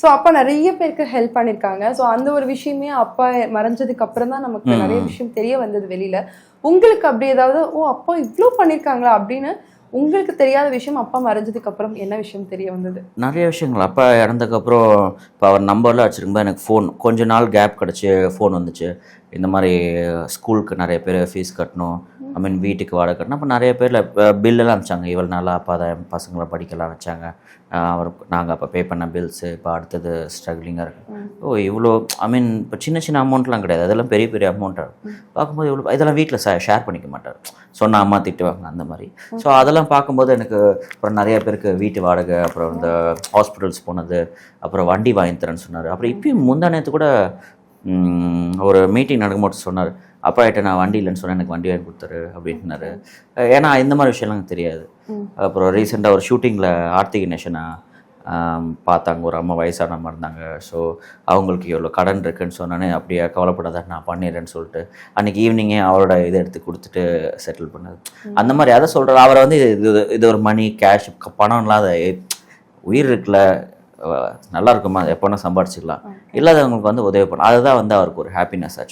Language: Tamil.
ஸோ அப்பா நிறைய பேருக்கு ஹெல்ப் பண்ணியிருக்காங்க. ஸோ அந்த ஒரு விஷயமே அப்பா மறைஞ்சதுக்கு அப்புறம் தான் நமக்கு நிறைய விஷயம் தெரிய வந்தது வெளியில. உங்களுக்கு அப்படி ஏதாவது அப்பா இவ்வளோ பண்ணியிருக்காங்களா அப்படின்னு உங்களுக்கு தெரியாத விஷயம் அப்பா மறைஞ்சதுக்கு அப்புறம் என்ன விஷயம் தெரிய வந்தது? நிறைய விஷயங்கள். அப்பா இறந்ததுக்கப்புறம் இப்போ அவர் நம்பர்லாம் வச்சுருக்கும்போது எனக்கு ஃபோன் கொஞ்ச நாள் கேப் கிடச்சி ஃபோன் வந்துச்சு. இந்த மாதிரி ஸ்கூலுக்கு நிறைய பேர் ஃபீஸ் கட்டணும், ஐ மீன் வீட்டுக்கு வாடகை கட்டணும். அப்போ நிறைய பேரில் பில்லெல்லாம் அனுப்பிச்சாங்க. இவ்வளோ நாளாக அப்பா தான் என் பசங்களை படிக்கலாம் வச்சாங்க. நாங்கள் அப்போ பே பண்ண பில்ஸு இப்போ அடுத்தது ஸ்ட்ரகிளிங்காக இருக்குது. இவ்வளோ ஐ மீன் இப்போ சின்ன சின்ன அமௌண்ட்லாம் கிடையாது, அதெல்லாம் பெரிய பெரிய அமௌண்ட்டாக பார்க்கும்போது இவ்வளோ இதெல்லாம் வீட்டில் ஷேர் பண்ணிக்க மாட்டார். சொன்னால் அம்மா திட்டுவாங்க அந்த மாதிரி. ஸோ அதெல்லாம் பார்க்கும்போது எனக்கு அப்புறம் நிறைய பேருக்கு வீட்டு வாடகை, அப்புறம் இந்த ஹாஸ்பிட்டல்ஸ் போனது, அப்புறம் வண்டி வாங்கி தரேன்னு சொன்னார். அப்புறம் இப்பயும் முந்தா நேற்று கூட ஒரு மீட்டிங் நடக்கும்போது சொன்னார், அப்பா கிட்ட நான் வண்டி இல்லைன்னு சொன்னேன், எனக்கு வண்டி வாங்கி கொடுத்தாரு அப்படின்னாரு. ஏன்னா இந்த மாதிரி விஷயம்லாம் எனக்கு தெரியாது. அப்புறம் ரீசெண்டாக ஒரு ஷூட்டிங்கில் ஆர்த்தி கணேசனை பார்த்தாங்க, ஒரு அம்மா வயசான அம்மா இருந்தாங்க. ஸோ அவங்களுக்கு எவ்வளோ கடன் இருக்குன்னு சொன்னோன்னே, அப்படியே கவலைப்படாத நான் பண்ணிடுறேன்னு சொல்லிட்டு அன்றைக்கி ஈவினிங்கே அவரோட இதை எடுத்து கொடுத்துட்டு செட்டில் பண்ணது. அந்த மாதிரி அதை சொல்கிறார். அவரை வந்து இது ஒரு மணி கேஷ் பணம் இல்லாத உயிர் இருக்குல்ல, நல்லா இருக்குமா எப்போனா சம்பாரிச்சிக்கலாம், இல்லாதவங்களுக்கு வந்து உதவி பண்ணலாம். அதுதான் வந்து அவருக்கு ஒரு ஹாப்பினஸ் ஆச்சு.